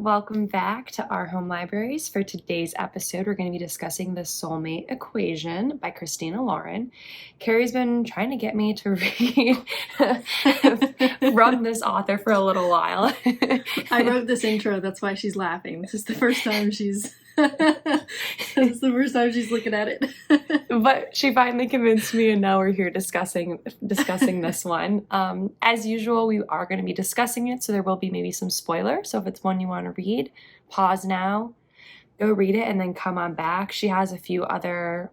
welcome back to our home libraries. For today's episode, we're going to be discussing the Soulmate Equation by Christina Lauren. Carrie's been trying to get me to read from this author for a little while. I wrote this intro, that's why she's laughing. This is the first time she's it's the first time she's looking at it. But she finally convinced me, and now we're here discussing this one. As usual, we are going to be discussing it, so there will be maybe some spoilers. So if it's one you want to read, pause now, go read it, and then come on back. She has a few other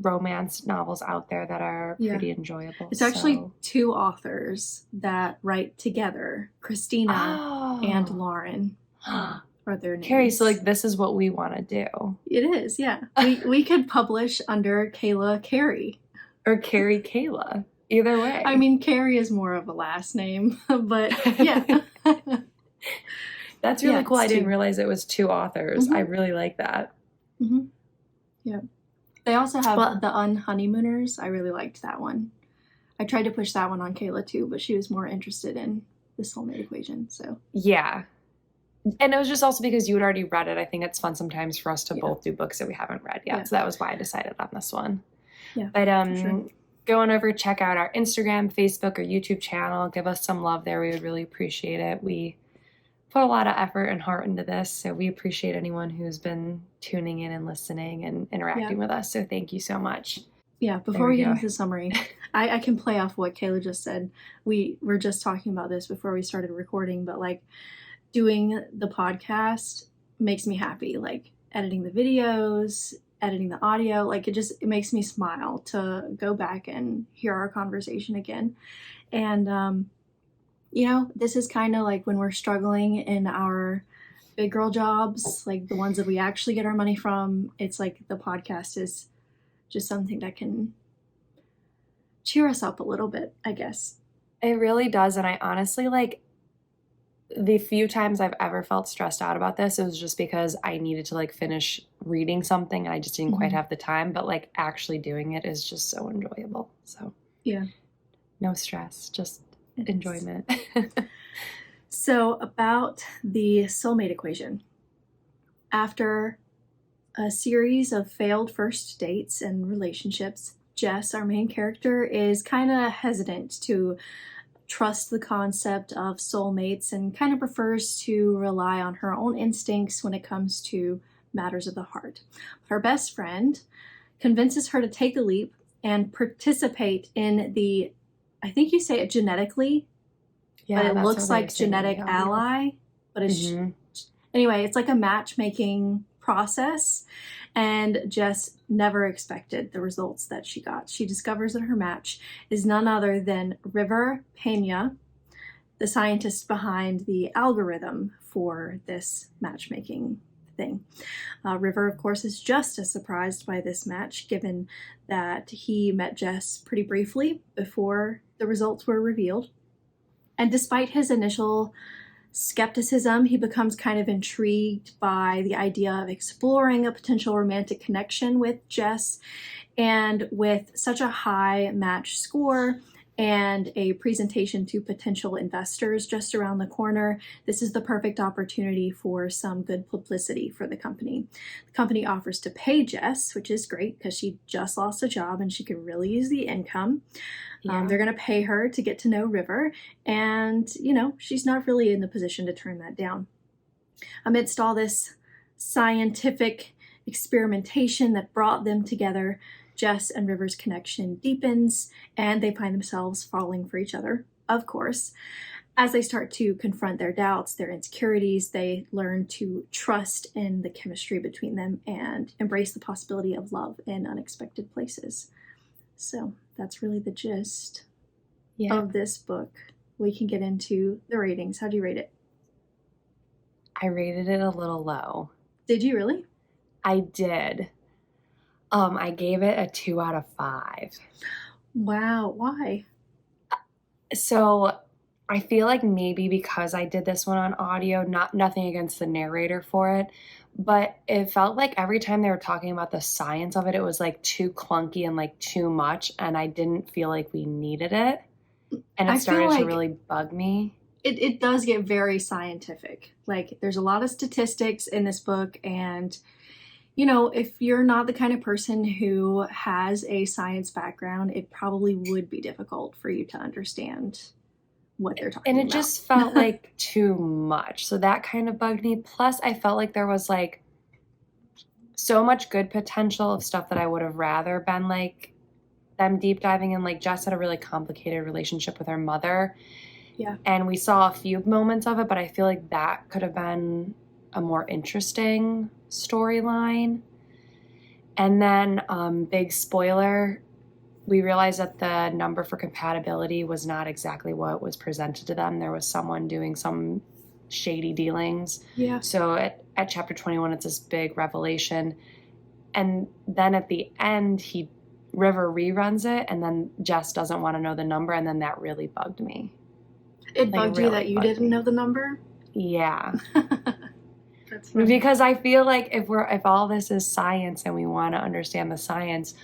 romance novels out there that are pretty enjoyable. It's actually two authors that write together, Christina and Lauren. Are their names. Carrie, so like this is what we want to do. It is, yeah. We could publish under Kayla Carrie. Or Carrie Kayla. Either way. I mean, Carrie is more of a last name, but yeah. That's really cool. I didn't realize it was two authors. I really like that. Yeah. They also have The Unhoneymooners. I really liked that one. I tried to push that one on Kayla too, but she was more interested in the Soulmate Equation. So yeah. And it was just also because you had already read it. I think it's fun sometimes for us to both do books that we haven't read yet. Yeah. So that was why I decided on this one. Yeah. But go on over, check out our Instagram, Facebook, or YouTube channel. Give us some love there. We would really appreciate it. We put a lot of effort and heart into this. So we appreciate anyone who's been tuning in and listening and interacting with us. So thank you so much. Yeah, before we get into the summary, I can play off what Kayla just said. We were just talking about this before we started recording, but like, doing the podcast makes me happy, like editing the videos, editing the audio, like it makes me smile to go back and hear our conversation again. And this is kind of like when we're struggling in our big girl jobs, like the ones that we actually get our money from. It's like the podcast is just something that can cheer us up a little bit, I guess. It really does. And I honestly, like, the few times I've ever felt stressed out about this, it was just because I needed to like finish reading something and I just didn't quite have the time, but like actually doing it is just so enjoyable. So yeah, no stress, just enjoyment. So about the Soulmate Equation. After a series of failed first dates and relationships, Jess, our main character, is kind of hesitant to trust the concept of soulmates and kind of prefers to rely on her own instincts when it comes to matters of the heart. Her best friend convinces her to take the leap and participate in the, I think you say it genetically, but it looks like genetic ally, but it's anyway, it's like a matchmaking process, and Jess never expected the results that she got. She discovers that her match is none other than River Pena, the scientist behind the algorithm for this matchmaking thing. River, of course, is just as surprised by this match, given that he met Jess pretty briefly before the results were revealed. And despite his initial skepticism, he becomes kind of intrigued by the idea of exploring a potential romantic connection with Jess. And with such a high match score and a presentation to potential investors just around the corner, this is the perfect opportunity for some good publicity for the company. The company offers to pay Jess, which is great because she just lost a job and she could really use the income. They're going to pay her to get to know River, and, she's not really in the position to turn that down. Amidst all this scientific experimentation that brought them together, Jess and River's connection deepens, and they find themselves falling for each other, of course. As they start to confront their doubts, their insecurities, they learn to trust in the chemistry between them and embrace the possibility of love in unexpected places. So that's really the gist of this book. We can get into the ratings. How'd you rate it? I rated it a little low. Did you really? I did. I gave it a 2 out of 5. Wow. Why? So I feel like maybe because I did this one on audio, nothing against the narrator for it, but it felt like every time they were talking about the science of it, it was like too clunky and like too much, and I didn't feel like we needed it. And it started to really bug me. it does get very scientific. Like, there's a lot of statistics in this book, and if you're not the kind of person who has a science background, it probably would be difficult for you to understand what they're talking about. And it just felt like too much. So that kind of bugged me. Plus, I felt like there was like so much good potential of stuff that I would have rather been like them deep diving in. Like, Jess had a really complicated relationship with her mother. Yeah. And we saw a few moments of it, but I feel like that could have been a more interesting storyline. And then, big spoiler, we realized that the number for compatibility was not exactly what was presented to them. There was someone doing some shady dealings. Yeah. So at chapter 21, it's this big revelation. And then at the end, River reruns it, and then Jess doesn't want to know the number, and then that really bugged me. It bugged you that you didn't know the number? Yeah. That's funny. Because I feel like if all this is science and we want to understand the science,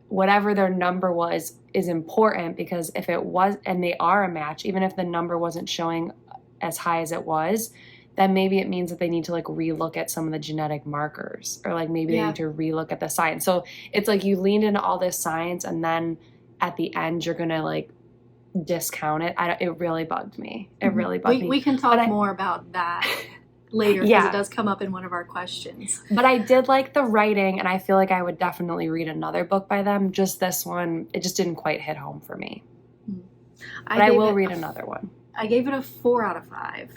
whatever their number was is important, because if it was, and they are a match, even if the number wasn't showing as high as it was, then maybe it means that they need to like relook at some of the genetic markers, or like maybe they need to relook at the science. So it's like you leaned into all this science, and then at the end you're gonna like discount it. It really bugged me. It really bugged me. We can talk more about that later, because it does come up in one of our questions. But I did like the writing, and I feel like I would definitely read another book by them. Just this one, it just didn't quite hit home for me. But I will read another one. I gave it a 4 out of 5.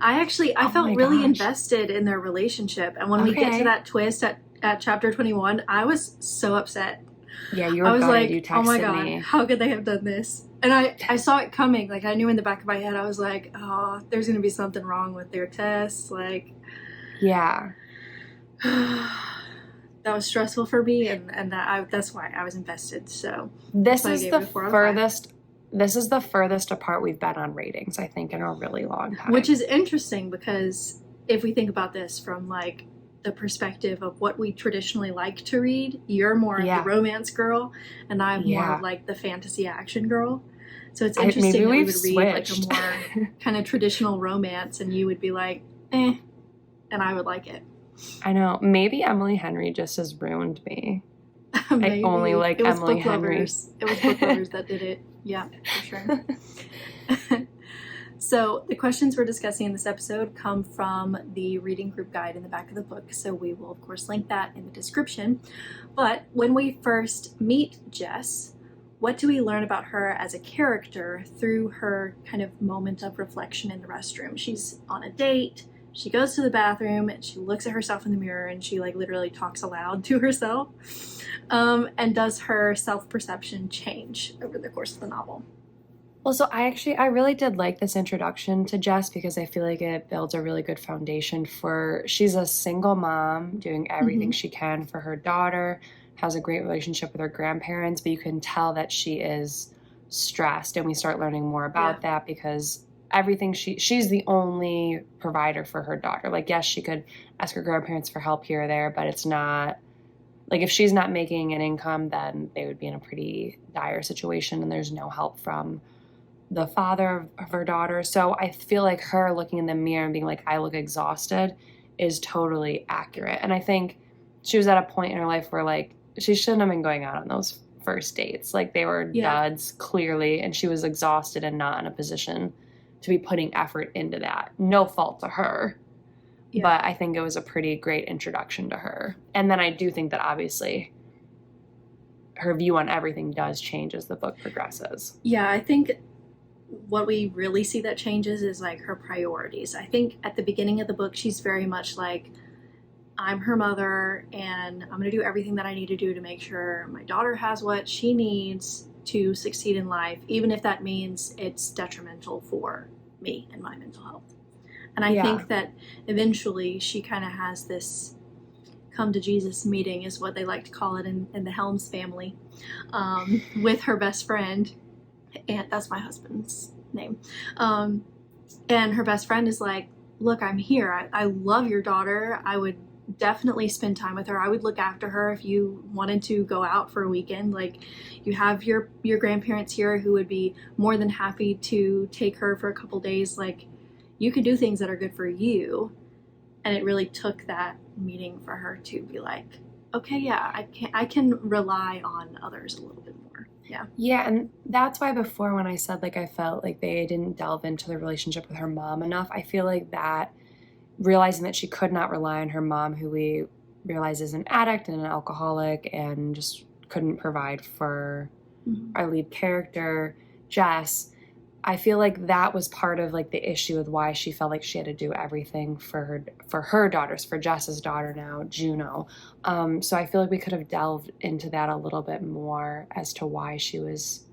I felt really invested in their relationship, and when we get to that twist at chapter 21, I was so upset. Yeah, you were I was gutted. like, You texted oh my God, me. how could they have done this? And I saw it coming. Like, I knew in the back of my head, I was like, oh, there's going to be something wrong with their tests. Like, yeah. That was stressful for me, and that's why I was invested. So this is the furthest. This is the furthest apart we've been on ratings, I think, in a really long time. Which is interesting, because if we think about this from like the perspective of what we traditionally like to read, you're more of the romance girl, and I'm more of like the fantasy action girl. So it's interesting that we would read like a more kind of traditional romance, and you would be like, eh, and I would like it. I know. Maybe Emily Henry just has ruined me. Maybe. I only like Emily Henry. It was book lovers that did it. Yeah, for sure. So the questions we're discussing in this episode come from the reading group guide in the back of the book. So we will, of course, link that in the description. But when we first meet Jess, what do we learn about her as a character through her kind of moment of reflection in the restroom? She's on a date. She goes to the bathroom and she looks at herself in the mirror, and she like literally talks aloud to herself. And does her self-perception change over the course of the novel? Well, so I really did like this introduction to Jess, because I feel like it builds a really good foundation she's a single mom doing everything she can for her daughter, has a great relationship with her grandparents, but you can tell that she is stressed, and we start learning more about that, because everything she's the only provider for her daughter. Like, yes, she could ask her grandparents for help here or there, but it's not like, if she's not making an income, then they would be in a pretty dire situation, and there's no help from the father of her daughter. So I feel like her looking in the mirror and being like, I look exhausted, is totally accurate. And I think she was at a point in her life where like she shouldn't have been going out on those first dates. Like, they were duds, clearly, and she was exhausted and not in a position to be putting effort into that. No fault to her. Yeah. But I think it was a pretty great introduction to her. And then I do think that obviously her view on everything does change as the book progresses. Yeah, I think what we really see that changes is like her priorities. I think at the beginning of the book, she's very much like, I'm her mother, and I'm going to do everything that I need to do to make sure my daughter has what she needs to succeed in life, even if that means it's detrimental for me and my mental health. And I think that eventually she kind of has this come to Jesus meeting, is what they like to call it in the Helms family, with her best friend. And that's my husband's name. And her best friend is like, look, I'm here. I love your daughter. I would definitely spend time with her. I would look after her if you wanted to go out for a weekend. Like, you have your grandparents here who would be more than happy to take her for a couple days. Like, you could do things that are good for you. And it really took that meeting for her to be like, okay, yeah, I can rely on others a little bit more. Yeah. Yeah, and that's why before when I said like I felt like they didn't delve into the relationship with her mom enough, I feel like that realizing that she could not rely on her mom, who we realize is an addict and an alcoholic and just couldn't provide for our lead character, Jess. I feel like that was part of like the issue with why she felt like she had to do everything for her daughters, for Jess's daughter now, Juno. So I feel like we could have delved into that a little bit more as to why she was,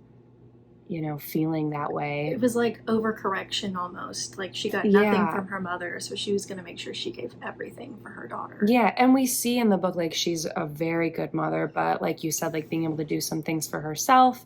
feeling that way. It was like overcorrection almost. Like, she got nothing from her mother, so she was going to make sure she gave everything for her daughter. Yeah, and we see in the book like she's a very good mother, but like you said, like being able to do some things for herself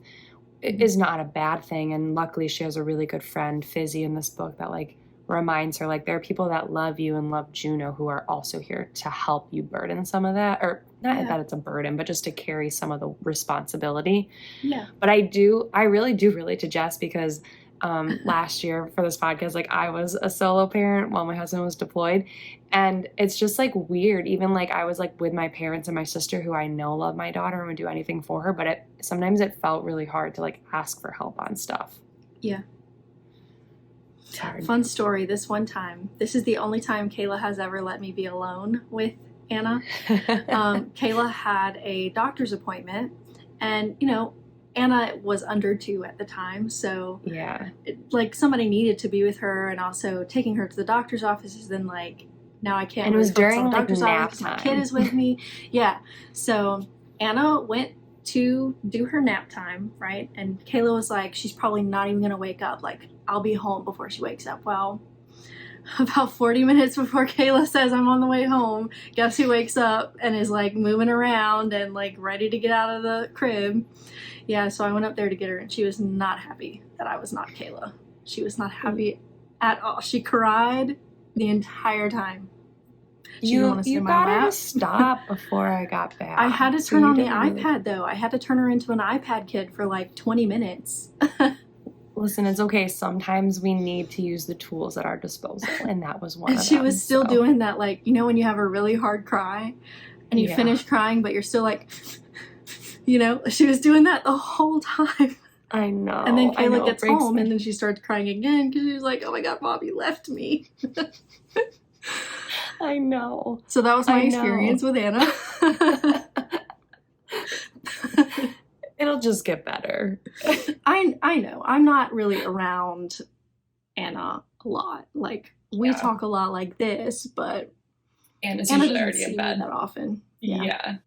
is not a bad thing. And luckily she has a really good friend, Fizzy, in this book that like reminds her like there are people that love you and love Juno who are also here to help you burden some of that, or not that it's a burden, but just to carry some of the responsibility. Yeah. But I really do relate to Jess because last year for this podcast, like I was a solo parent while my husband was deployed. And it's just like weird. Even like I was like with my parents and my sister who I know love my daughter and would do anything for her. But sometimes it felt really hard to like ask for help on stuff. Yeah. It's hard. Fun story. This one time, this is the only time Kayla has ever let me be alone with Anna. Kayla had a doctor's appointment, and Anna was under 2 at the time, so yeah, like somebody needed to be with her, and also taking her to the doctor's office. Then like now I can't. And it was during like doctor's nap office. time. My kid is with me. Yeah, so Anna went to do her nap time, right? And Kayla was like, she's probably not even gonna wake up. Like, I'll be home before she wakes up. Well, about 40 minutes before Kayla says I'm on the way home, guess who wakes up and is like moving around and like ready to get out of the crib? Yeah, so I went up there to get her, and she was not happy that I was not Kayla. She was not happy at all. She cried the entire time. You got her to stop before I got back. I had to turn on the iPad, though. I had to turn her into an iPad kid for like 20 minutes. Listen, it's okay. Sometimes we need to use the tools at our disposal, and that was one of them. She was still doing that, like, when you have a really hard cry, and you finish crying, but you're still like, she was doing that the whole time. I know. And then Kayla gets home, and then she starts crying again, because she was like, oh my God, Bobby left me. I know. So that was my experience with Anna. It'll just get better. I know. I'm not really around Anna a lot. Like, we talk a lot like this, but Anna's Anna usually doesn't already see in bed me that often. Yeah.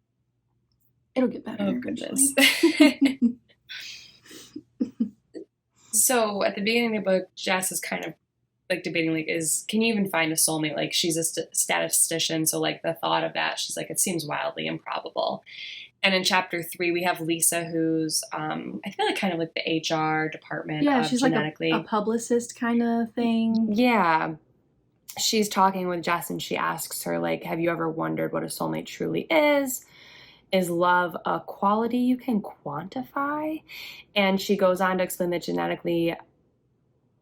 It'll get better. Oh, goodness. So at the beginning of the book, Jess is kind of like debating, like, can you even find a soulmate? Like, she's a statistician, so like the thought of that, she's like, it seems wildly improbable. And in chapter 3, we have Lisa, who's I feel like kind of like the HR department. Yeah, of she's genetically. like a publicist kind of thing. Yeah. She's talking with Jess, and she asks her, like, have you ever wondered what a soulmate truly is? Is love a quality you can quantify? And she goes on to explain the genetically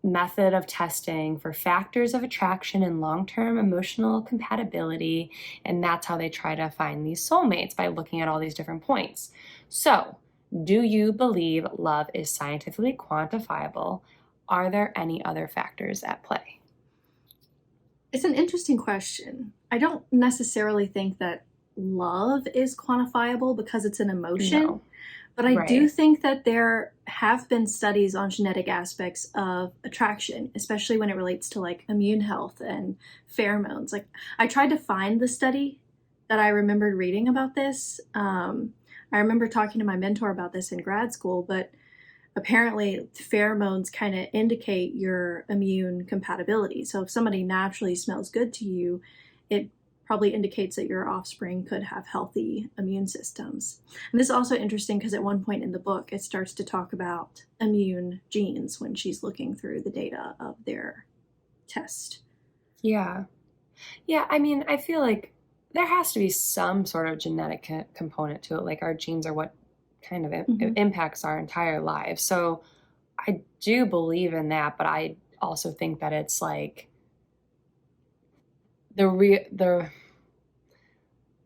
method of testing for factors of attraction and long-term emotional compatibility, and that's how they try to find these soulmates, by looking at all these different points. So, do you believe love is scientifically quantifiable? Are there any other factors at play? It's an interesting question. I don't necessarily think that love is quantifiable because it's an emotion. No. But I do think that there have been studies on genetic aspects of attraction, especially when it relates to like immune health and pheromones. Like, I tried to find the study that I remembered reading about this. I remember talking to my mentor about this in grad school, but apparently pheromones kind of indicate your immune compatibility. So if somebody naturally smells good to you, it probably indicates that your offspring could have healthy immune systems. And this is also interesting because at one point in the book, it starts to talk about immune genes when she's looking through the data of their test. Yeah. Yeah, I mean, I feel like there has to be some sort of genetic component to it. Like our genes are what kind of Mhm. impacts our entire lives. So I do believe in that, but I also think that it's like the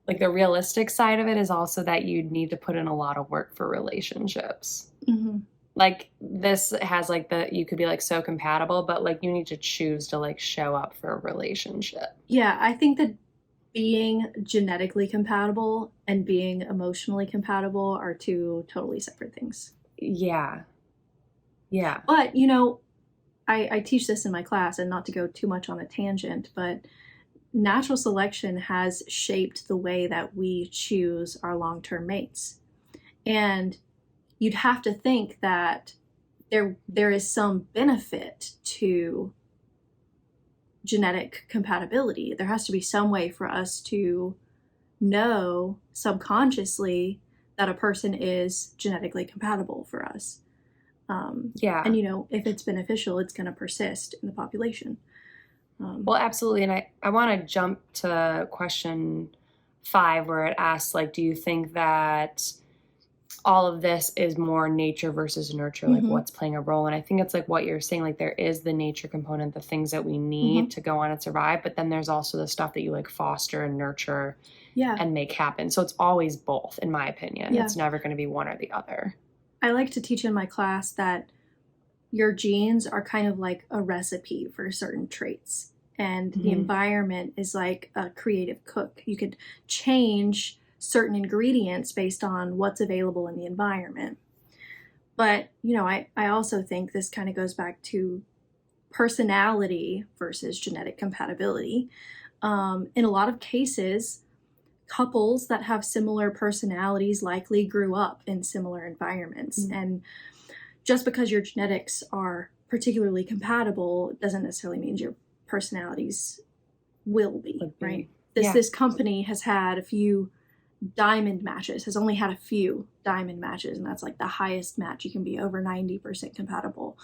like the realistic side of it is also that you need to put in a lot of work for relationships. Mhm. Like this has like you could be like so compatible, but like you need to choose to like show up for a relationship. Yeah, I think that being genetically compatible and being emotionally compatible are two totally separate things. Yeah. Yeah. But, I teach this in my class, and not to go too much on a tangent, but natural selection has shaped the way that we choose our long term mates. And you'd have to think that there is some benefit to genetic compatibility. There has to be some way for us to know subconsciously that a person is genetically compatible for us. Yeah. And if it's beneficial, it's going to persist in the population. Well, absolutely. And I want to jump to question 5 where it asks, like, do you think that all of this is more nature versus nurture, like Mm-hmm. what's playing a role? And I think it's like what you're saying, like there is the nature component, the things that we need Mm-hmm. to go on and survive, but then there's also the stuff that you like foster and nurture Yeah, and make happen. So it's always both, in my opinion. yeah. It's never going to be one or the other. I like to teach in my class that your genes are kind of like a recipe for certain traits, and the environment is like a creative cook. You could change certain ingredients based on what's available in the environment. But, I also think this kind of goes back to personality versus genetic compatibility. In a lot of cases, couples that have similar personalities likely grew up in similar environments. Mm-hmm. And just because your genetics are particularly compatible doesn't necessarily mean your personalities will be, right? This company has had a few diamond matches, has only had a few diamond matches, and that's like the highest match. You can be over 90% compatible.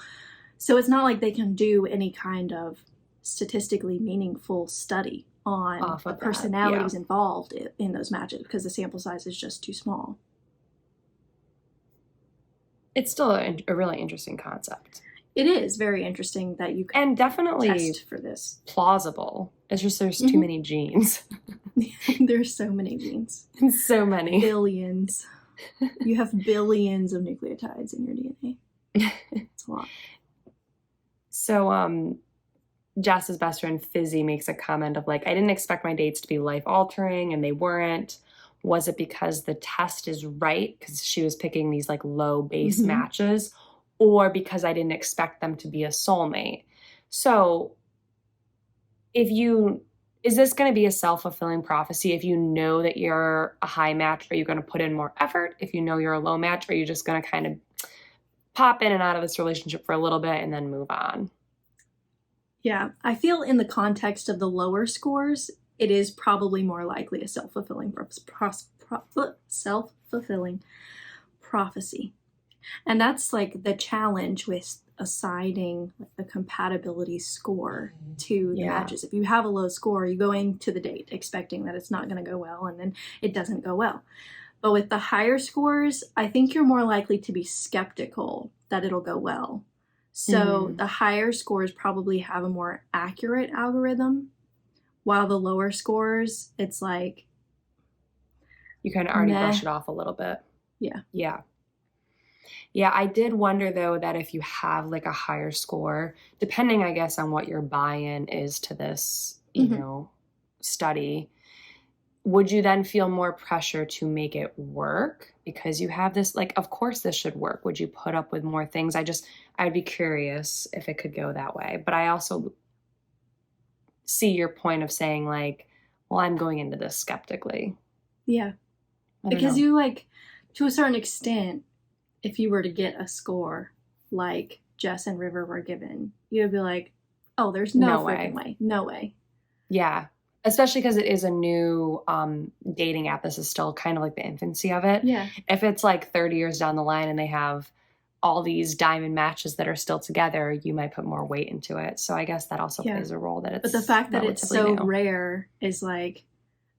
So it's not like they can do any kind of statistically meaningful study on the personalities involved in those matches because the sample size is just too small. It's still a really interesting concept. It is very interesting that you can and definitely test for this. Plausible. It's just there's too many genes. There's so many genes. So many. Billions. You have billions of nucleotides in your DNA. It's a lot. So Jess's best friend Fizzy makes a comment of like, I didn't expect my dates to be life altering, and they weren't. Was it because the test is right? Because she was picking these like low base matches, or because I didn't expect them to be a soulmate? So is this going to be a self-fulfilling prophecy? If you know that you're a high match, are you going to put in more effort? If you know you're a low match, are you just going to kind of pop in and out of this relationship for a little bit and then move on? Yeah, I feel in the context of the lower scores, it is probably more likely a self-fulfilling prophecy. And that's like the challenge with assigning the compatibility score to the matches. If you have a low score, you go into the date expecting that it's not going to go well, and then it doesn't go well. But with the higher scores, I think you're more likely to be skeptical that it'll go well. So the higher scores probably have a more accurate algorithm, while the lower scores, it's like you kind of already brush it off a little bit. Yeah, I did wonder though that if you have like a higher score, depending I guess on what your buy-in is to this, study, would you then feel more pressure to make it work because you have this, like, of course this should work? Would you put up with more things? I'd be curious if it could go that way. But I also see your point of saying like, well, I'm going into this skeptically. Yeah. Because you like, to a certain extent, if you were to get a score like Jess and River were given, you'd be like, oh, there's no freaking way. No way. Yeah. Especially because it is a new dating app. This is still kind of like the infancy of it. Yeah. If it's like 30 years down the line and they have all these diamond matches that are still together, you might put more weight into it. So I guess that also plays a role that it's But the fact that it's so new. rare is like,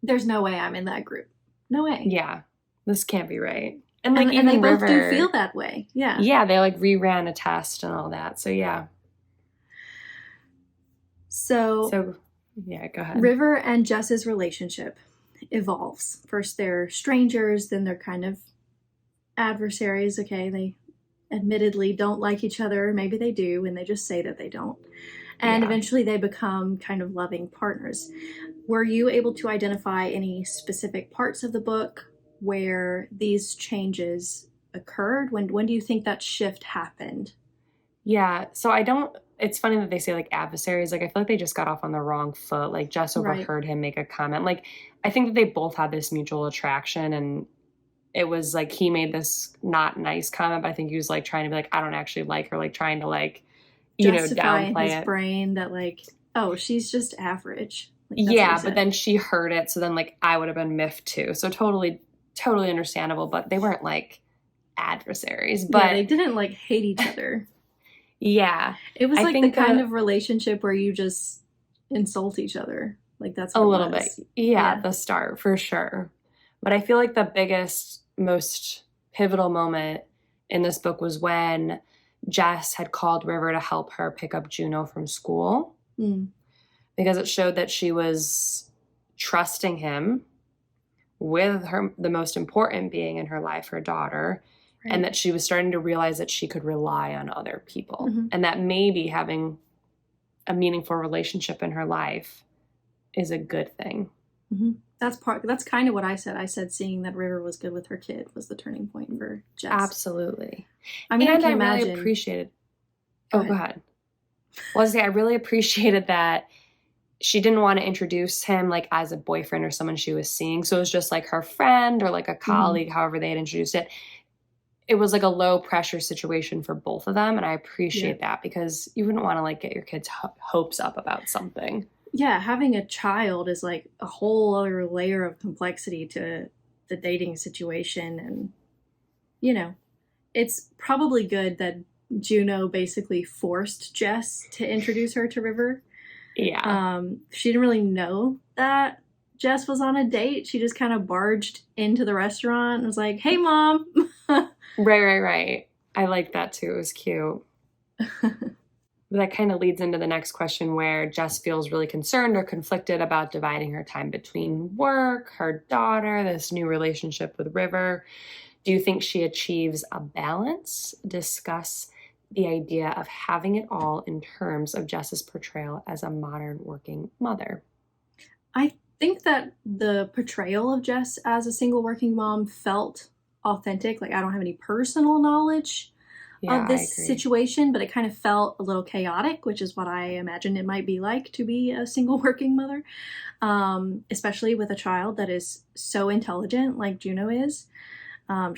There's no way I'm in that group. No way. Yeah, this can't be right. And like And even they both River, do feel that way. Yeah. yeah, they like reran a test and all that. So yeah. So yeah, go ahead. River and Jess's relationship evolves. First they're strangers, then they're kind of adversaries. Okay, they admittedly don't like each other. Maybe they do, and they just say that they don't. And Yeah. eventually they become kind of loving partners. Were you able to identify any specific parts of the book where these changes occurred? When do you think that shift happened? Yeah, so it's funny that they say like adversaries. Like I feel like they just got off on the wrong foot. Like Jess Right. overheard him make a comment. Like I think that they both had this mutual attraction, and it was like he made this not nice comment, but I think he was like trying to be like, I don't actually like her, like trying to like, Justify in downplay his it. brain that like, oh, she's just average. Like, Yeah, but then she heard it, so then like I would have been miffed too. So totally understandable, but they weren't like adversaries. But yeah, they didn't like hate each other. Yeah. It was like the kind of relationship where you just insult each other. Like that's what a it little was. bit. Yeah, at the start for sure. But I feel like the biggest, most pivotal moment in this book was when Jess had called River to help her pick up Juno from school. Because it showed that she was trusting him with the most important being in her life, her daughter, right. And that she was starting to realize that she could rely on other people, and that maybe having a meaningful relationship in her life is a good thing. That's kind of what I said. I said seeing that River was good with her kid was the turning point for Jess. Absolutely. I mean, and I really appreciated. Go ahead. Well, I was saying, I really appreciated that she didn't want to introduce him like as a boyfriend or someone she was seeing. So it was just like her friend or like a colleague, however they had introduced it. It was like a low pressure situation for both of them. And I appreciate that, because you wouldn't want to like get your kids' hopes up about something. Yeah, having a child is like a whole other layer of complexity to the dating situation. And, it's probably good that Juno basically forced Jess to introduce her to River. Yeah. She didn't really know that Jess was on a date. She just kind of barged into the restaurant and was like, hey, Mom. Right. I like that too. It was cute. That kind of leads into the next question, where Jess feels really concerned or conflicted about dividing her time between work, her daughter, this new relationship with River. Do you think she achieves a balance? Discuss the idea of having it all in terms of Jess's portrayal as a modern working mother. I think that the portrayal of Jess as a single working mom felt authentic. Like, I don't have any personal knowledge of this situation, but it kind of felt a little chaotic, which is what I imagine it might be like to be a single working mother, especially with a child that is so intelligent like Juno is.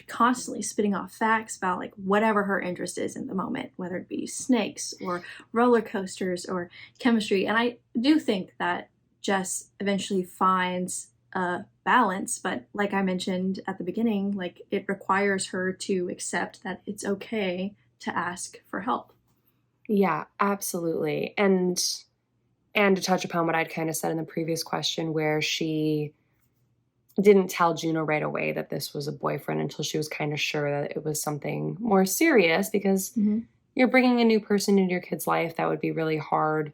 Constantly spitting off facts about like whatever her interest is in the moment, whether it be snakes or roller coasters or chemistry. And I do think that Jess eventually finds a balance, but like I mentioned at the beginning, like it requires her to accept that it's okay to ask for help. Yeah, absolutely. And to touch upon what I'd kind of said in the previous question, where she didn't tell Juno right away that this was a boyfriend until she was kind of sure that it was something more serious, because you're bringing a new person into your kid's life. That would be really hard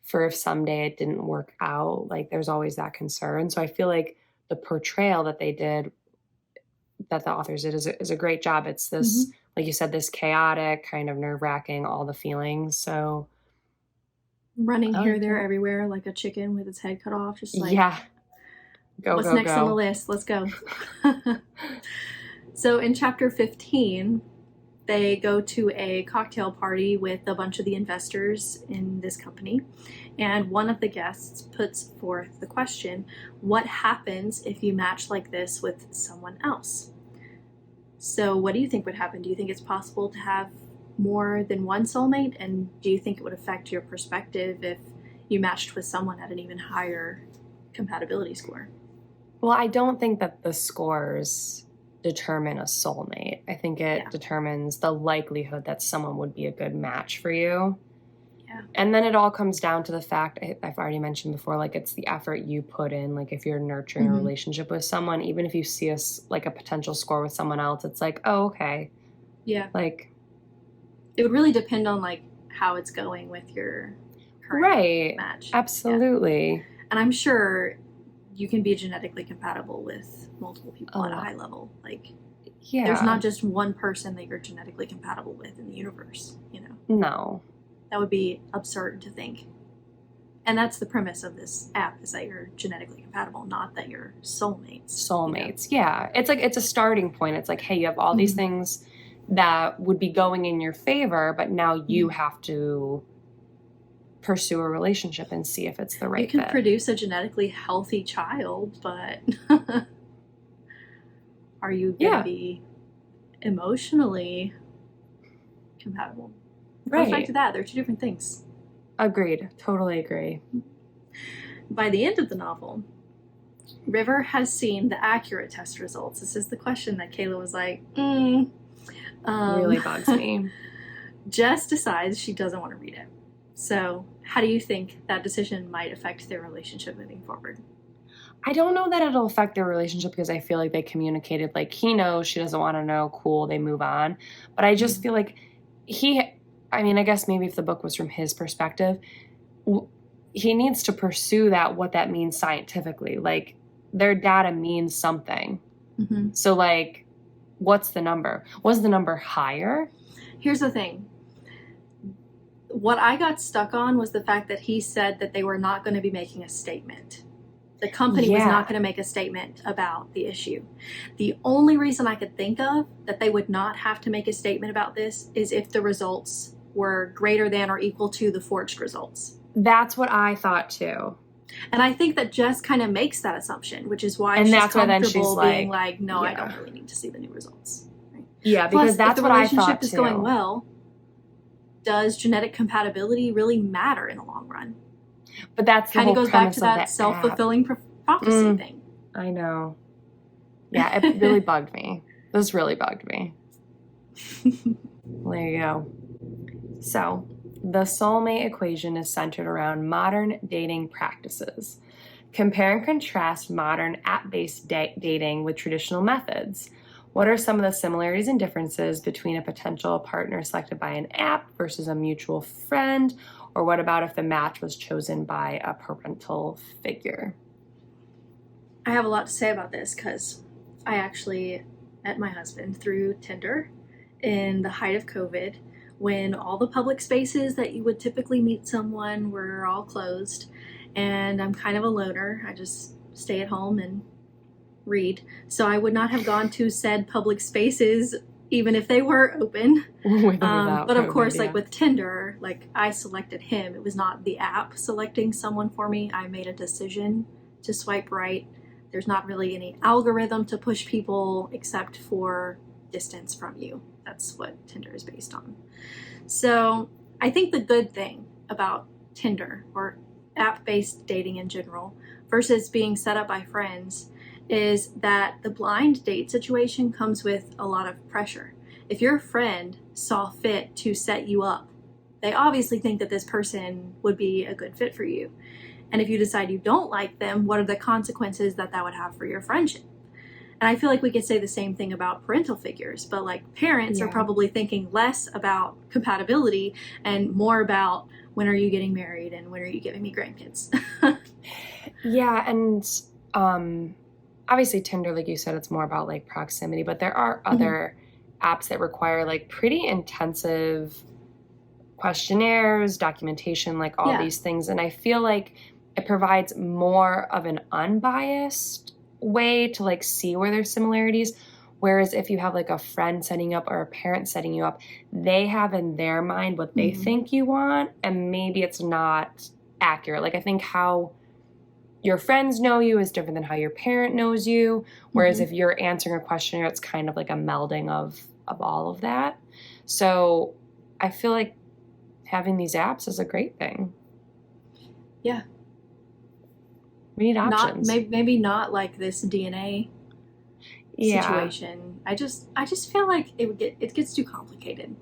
for if someday it didn't work out. Like there's always that concern. So I feel like the portrayal that they did, that the authors did, is a great job. It's this, like you said, this chaotic, kind of nerve-wracking, all the feelings. So running here, there, everywhere, like a chicken with its head cut off. Just like, what's next on the list? Let's go. So in chapter 15, they go to a cocktail party with a bunch of the investors in this company. And one of the guests puts forth the question, what happens if you match like this with someone else? So what do you think would happen? Do you think it's possible to have more than one soulmate? And do you think it would affect your perspective if you matched with someone at an even higher compatibility score? Well, I don't think that the scores determine a soulmate. I think it determines the likelihood that someone would be a good match for you. Yeah. And then it all comes down to the fact, I've already mentioned before, like it's the effort you put in. Like if you're nurturing a relationship with someone, even if you see like a potential score with someone else, it's like, oh, okay. Yeah. Like it would really depend on like how it's going with your current match. Absolutely. Yeah. And I'm sure you can be genetically compatible with multiple people at a high level. Like, there's not just one person that you're genetically compatible with in the universe, you know? No. That would be absurd to think. And that's the premise of this app, is that you're genetically compatible, not that you're soulmates. Soulmates, you know? Yeah. It's like, it's a starting point. It's like, hey, you have all these things that would be going in your favor, but now you have to pursue a relationship and see if it's the right fit. You can produce a genetically healthy child, but are you going to be emotionally compatible? Right. Goes back to that. They're two different things. Agreed. Totally agree. By the end of the novel, River has seen the accurate test results. This is the question that Kayla was like, really bugs me. Jess decides she doesn't want to read it. So how do you think that decision might affect their relationship moving forward? I don't know that it'll affect their relationship because I feel like they communicated, like, he knows, she doesn't want to know, cool, they move on. But I just feel like I guess maybe if the book was from his perspective, he needs to pursue what that means scientifically. Like, their data means something. So, like, what's the number? Was the number higher? Here's the thing. What I got stuck on was the fact that he said that they were not going to be making a statement. The company was not going to make a statement about the issue. The only reason I could think of that they would not have to make a statement about this is if the results were greater than or equal to the forged results. That's what I thought too. And I think that Jess kind of makes that assumption, which is why she's comfortable being like, no, I don't really need to see the new results. Right? Yeah, because that's what I thought too. If the relationship is going well, does genetic compatibility really matter in the long run? But that's the kind whole of goes back to that self-fulfilling prophecy thing. I know. Yeah, it really bugged me. This really bugged me. There you go. So, the Soulmate Equation is centered around modern dating practices. Compare and contrast modern app-based dating with traditional methods. What are some of the similarities and differences between a potential partner selected by an app versus a mutual friend? Or what about if the match was chosen by a parental figure? I have a lot to say about this because I actually met my husband through Tinder in the height of COVID, when all the public spaces that you would typically meet someone were all closed. And I'm kind of a loner. I just stay at home and read. So I would not have gone to said public spaces even if they were open. But of course, like with Tinder, like I selected him. It was not the app selecting someone for me. I made a decision to swipe right. There's not really any algorithm to push people except for distance from you. That's what Tinder is based on. So I think the good thing about Tinder or app-based dating in general versus being set up by friends is that the blind date situation comes with a lot of pressure. If your friend saw fit to set you up, they obviously think that this person would be a good fit for you. And if you decide you don't like them, what are the consequences that would have for your friendship? And I feel like we could say the same thing about parental figures, but like parents are probably thinking less about compatibility and more about when are you getting married and when are you giving me grandkids? Yeah, and obviously Tinder, like you said, it's more about like proximity, but there are other apps that require like pretty intensive questionnaires, documentation, like all these things. And I feel like it provides more of an unbiased way to like see where there's similarities. Whereas if you have like a friend setting you up or a parent setting you up, they have in their mind what they think you want, and maybe it's not accurate. Like I think how your friends know you is different than how your parent knows you. Whereas if you're answering a questionnaire, it's kind of like a melding of all of that. So I feel like having these apps is a great thing. Yeah. We need options. Maybe not like this DNA situation. I just feel like it gets too complicated.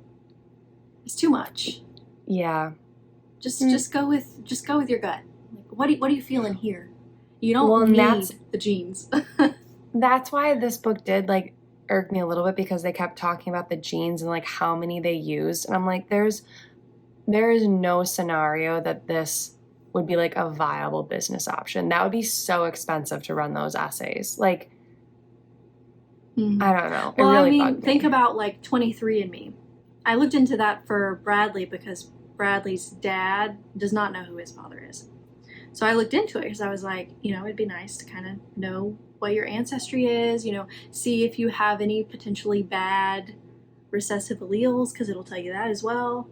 It's too much. Yeah. Just go with your gut. Like, what do you feel in here? You don't Well, need the genes. That's why this book did like irk me a little bit, because they kept talking about the genes and like how many they used, and I'm like, there is no scenario that this would be like a viable business option. That would be so expensive to run those assays. Like, I don't know. It Well, really I mean, bugged me. think about like 23andMe. I looked into that for Bradley because Bradley's dad does not know who his father is. So I looked into it because I was like, it'd be nice to kind of know what your ancestry is, see if you have any potentially bad recessive alleles, because it'll tell you that as well,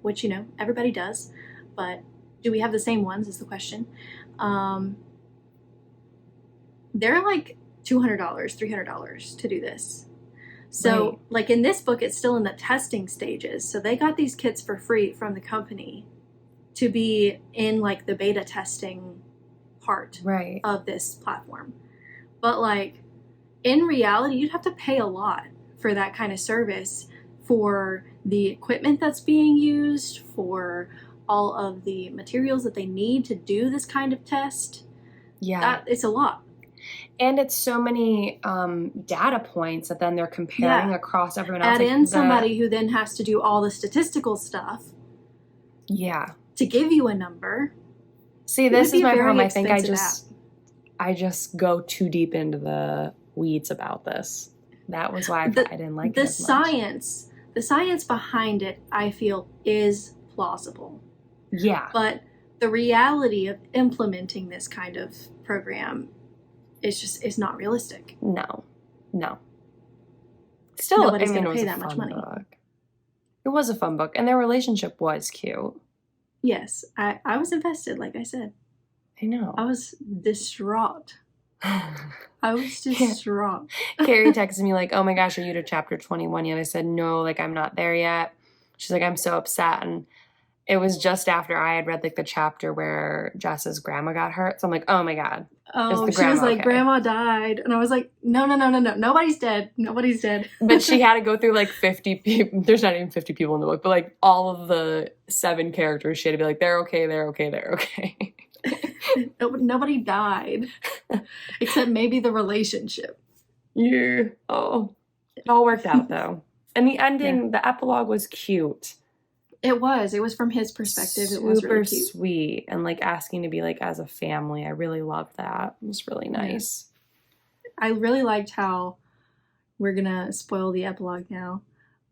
which, everybody does. But do we have the same ones is the question. They're like $200, $300 to do this. So, Right. like in this book, it's still in the testing stages. So they got these kits for free from the company to be in like the beta testing part Right. of this platform. But like in reality, you'd have to pay a lot for that kind of service, for the equipment that's being used, for all of the materials that they need to do this kind of test. Yeah. It's a lot. And it's so many data points that then they're comparing across everyone else. Add in somebody who then has to do all the statistical stuff. Yeah. To give you a number. See, this is my problem. I think I just go too deep into the weeds about this. That was why I didn't like it as much. The science behind it, I feel, is plausible. Yeah. But the reality of implementing this kind of program is not realistic. No. Still, nobody's going to pay that much money. It was a fun book, and their relationship was cute. Yes, I was invested, like I said. I know. I was distraught. Carrie texted me like, oh my gosh, are you to chapter 21 yet? I said, no, like I'm not there yet. She's like, I'm so upset. And it was just after I had read like the chapter where Jess's grandma got hurt. So I'm like, oh my God. Oh, she was like, okay? Grandma died. And I was like, no. Nobody's dead. But she had to go through like 50 people. There's not even 50 people in the book, but like all of the 7 characters, she had to be like, they're okay. Nobody died. Except maybe the relationship. Yeah. Oh. It all worked out though. And the ending, the epilogue was cute. It was from his perspective. It was really cute. Super sweet, and like asking to be like as a family. I really loved that. It was really nice. Yeah. I really liked how, we're gonna spoil the epilogue now,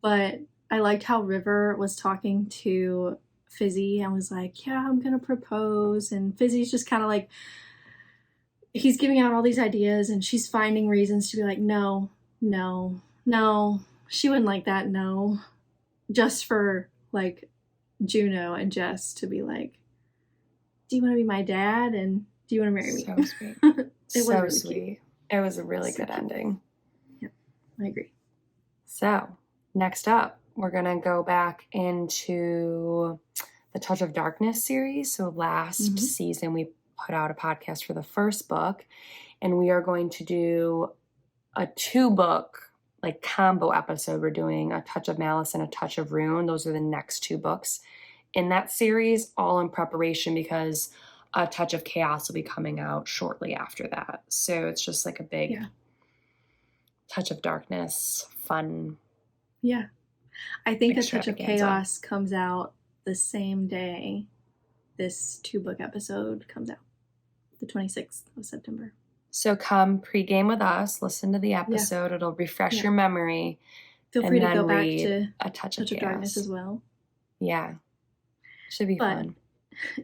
but I liked how River was talking to Fizzy and was like, yeah, I'm gonna propose, and Fizzy's just kind of like, he's giving out all these ideas and she's finding reasons to be like, no, she wouldn't like that, no. Just for like Juno and Jess to be like, do you want to be my dad and do you want to marry me? So sweet. It was really sweet. Cute. It was a really good ending. Yep, I agree. So next up, we're gonna go back into the Touch of Darkness series. So last season we put out a podcast for the first book, and we are going to do a 2-book like combo episode. We're doing A Touch of Malice and A Touch of Ruin. Those are the next 2 books in that series, all in preparation because A Touch of Chaos will be coming out shortly after that. So it's just like a big Touch of Darkness, fun. Yeah. I think A Touch of Chaos comes out the same day this 2-book episode comes out, the 26th of September. So come pregame with us, listen to the episode. It'll refresh your memory. Feel free to go back to A Touch of Darkness as well. Yeah. Should be fun.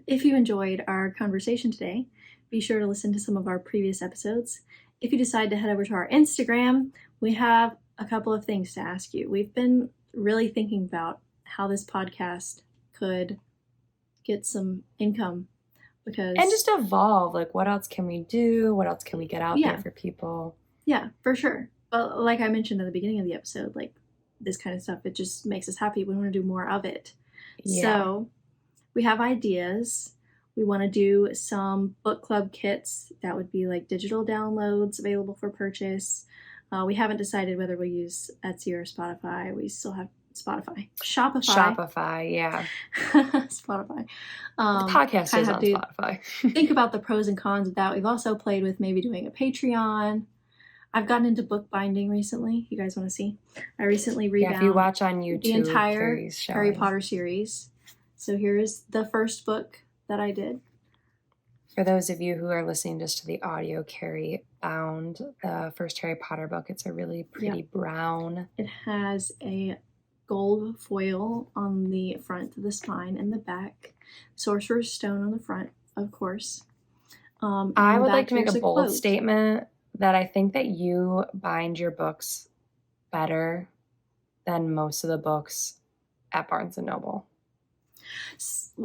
If you enjoyed our conversation today, be sure to listen to some of our previous episodes. If you decide to head over to our Instagram, we have a couple of things to ask you. We've been really thinking about how this podcast could get some income. And just evolve. Like, what else can we do? What else can we get out there for people? Yeah, for sure. But like I mentioned at the beginning of the episode, like this kind of stuff, it just makes us happy. We want to do more of it. Yeah. So we have ideas. We want to do some book club kits that would be like digital downloads available for purchase. We haven't decided whether we'll use Etsy or Spotify. We still have Shopify, yeah. Spotify. The podcast kinda is have on to Spotify. think about the pros and cons of that. We've also played with maybe doing a Patreon. I've gotten into bookbinding recently. You guys want to see? I recently Yeah, if you rebound watch on YouTube, the entire Carrie's Harry showing. Potter series. So here's the first book that I did. For those of you who are listening just to the audio, Carrie bound the first Harry Potter book. It's a really pretty brown. It has a gold foil on the front, the spine, and the back. Sorcerer's Stone on the front, of course. I would like to make a bold statement that I think that you bind your books better than most of the books at Barnes & Noble.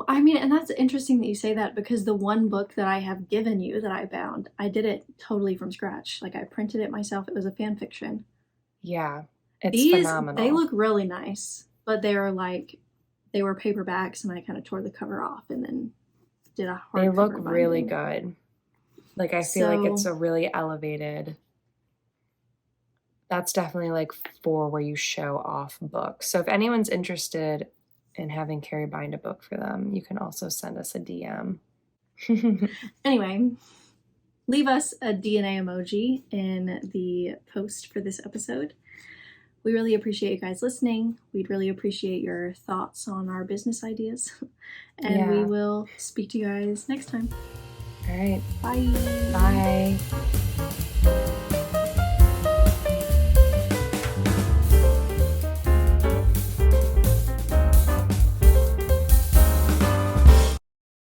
I mean, and that's interesting that you say that, because the one book that I have given you that I bound, I did it totally from scratch. Like, I printed it myself. It was a fan fiction. Yeah, it's phenomenal. They look really nice, but they were paperbacks, and I kind of tore the cover off and then did a hardcover. They look binding. really good. Like, I feel like it's a really elevated. That's definitely like for where you show off books. So if anyone's interested in having Carrie bind a book for them, you can also send us a DM. Anyway, leave us a DNA emoji in the post for this episode. We really appreciate you guys listening. We'd really appreciate your thoughts on our business ideas. And we will speak to you guys next time. All right. Bye. Bye.